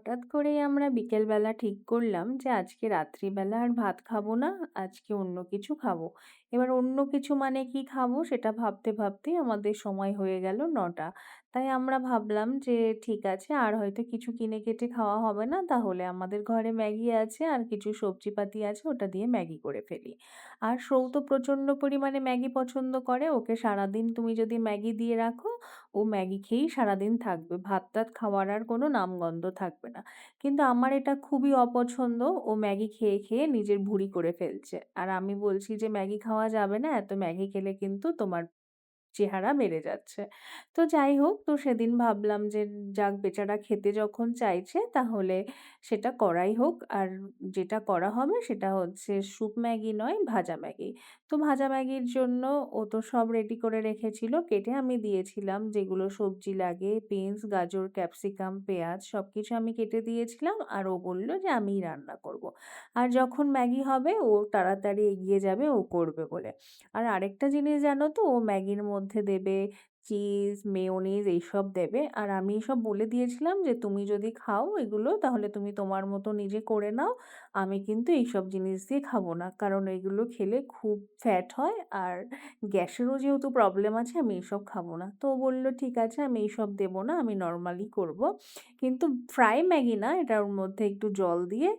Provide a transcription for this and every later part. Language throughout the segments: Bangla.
হঠাৎ করেই আমরা বিকেলবেলা ঠিক করলাম যে আজকে রাত্রিবেলা আর ভাত খাবো না, আজকে অন্য কিছু খাবো। এবার অন্য কিছু মানে কি খাবো সেটা ভাবতে ভাবতেই আমাদের সময় হয়ে গেল ৯টা। তাই আমরা ভাবলাম যে ঠিক আছে, আর হয়তো কিছু কিনে কেটে খাওয়া হবে না, তাহলে আমাদের ঘরে ম্যাগি আছে আর কিছু সবজিপাতি আছে, ওটা দিয়ে ম্যাগি করে ফেলি। আর সৌ তো প্রচণ্ড পরিমাণে ম্যাগি পছন্দ করে, ওকে সারাদিন তুমি যদি ম্যাগি দিয়ে রাখো ও ম্যাগি খেয়েই সারাদিন থাকবে। ভাত-টাত খাওয়ার আর কোনো নামগন্ধ থাকবে না। কিন্তু আমার এটা খুবই অপছন্দ। ও ম্যাগি খেয়ে, খেয়ে নিজের ভুঁড়ি করে ফেলছে। আর আমি বলছি যে, "ম্যাগি খাওয়া যাবে না। এত ম্যাগি খেলে কিন্তু তোমার চেহারা বেড়ে যাচ্ছে।" তো যাই হোক, তো সেদিন ভাবলাম যে যাক, বেচারা খেতে যখন চাইছে তাহলে সেটা করাই হোক। আর যেটা করা হবে সেটা হচ্ছে স্যুপ ম্যাগি নয়, ভাজা ম্যাগি। তো ভাজা ম্যাগির জন্য ও তো সব রেডি করে রেখেছিল। কেটে আমি দিয়েছিলাম যেগুলো সবজি লাগে, বিনস, গাজর, ক্যাপসিকাম, পেঁয়াজ সবকিছু আমি কেটে দিয়েছিলাম। আর ও বলল যে আমিই রান্না করব। আর যখন ম্যাগি হবে ও তাড়াতাড়ি এগিয়ে যাবে ও করবে বলে। আর আরেকটা জিনিস জানো তো, ও ম্যাগির মধ্যে দেবে চিজ, মেয়োনিজ এইসব দেবে। আর আমি এসব বলে দিয়েছিলাম যে, "তুমি যদি খাও এগুলো তাহলে তুমি তোমার মতো নিজে করে নাও। আমি কিন্তু এইসব জিনিস দিয়ে খাবো না। কারণ এগুলো খেলে খুব ফ্যাট হয় আর গ্যাসেরও যেহেতু প্রবলেম আছে, আমি এসব খাবো না।" তো ও বলল, "ঠিক আছে, আমি এইসব দেবো না, আমি নরমালি করব। কিন্তু ফ্রাই ম্যাগি না, এটার মধ্যে একটু জল দিয়ে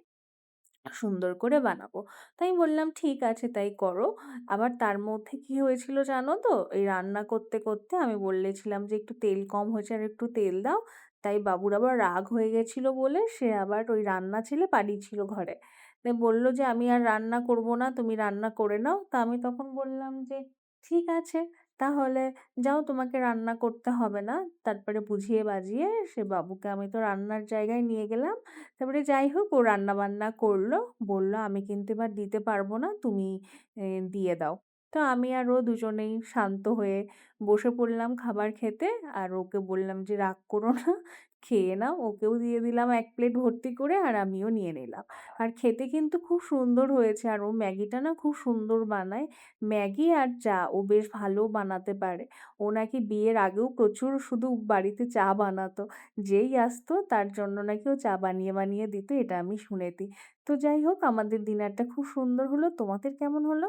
সুন্দর করে বানাবো।" তো আমি বললাম, "ঠিক আছে, তাই করো।" আবার তার মধ্যে কি হয়েছিল জানো তো? এই রান্না করতে, করতে আমি বলেছিলাম যে, "একটু তেল কম হয়েছে, আরেকটু তেল দাও।" তাই বাবুর আবার রাগ হয়ে গেছিল বলে সে আবার ওই রান্না ছেড়ে পালিয়েছিল ঘরে। তাই বলল যে, "আমি আর রান্না করব না, তুমি রান্না করে নাও।" তা আমি তখন বললাম যে, "ঠিক আছে, তাহলে যাও, তোমাকে রান্না করতে হবে না।" তারপরে বুঝিয়ে বাজিয়ে সে বাবুকে আমি তো রান্নার জায়গায় নিয়ে গেলাম। তারপরে যাই হোক, ও রান্না-বান্না করলো। বলল, "আমি কিন্তু এবার দিতে পারব না, তুমি দিয়ে দাও।" তো আমি আর ও দুজনেই শান্ত হয়ে বসে পড়লাম খাবার খেতে। আর ওকে বললাম যে, "রাগ করো না, খেয়ে নাও।" ওকেও দিয়ে দিলাম ১ প্লেট ভর্তি করে আর আমিও নিয়ে নিলাম। আর খেতে কিন্তু খুব সুন্দর হয়েছে। আর ও ম্যাগিটা না খুব সুন্দর বানায়। ম্যাগি আর চা ও বেশ ভালো বানাতে পারে। ও নাকি বিয়ের আগেও প্রচুর শুধু বাড়িতে চা বানাতো। যেই আসতো তার জন্য নাকি ও চা বানিয়ে, বানিয়ে দিত, এটা আমি শুনেছি। তো যাই হোক, আমাদের ডিনারটা খুব সুন্দর হলো। তোমাদের কেমন হলো?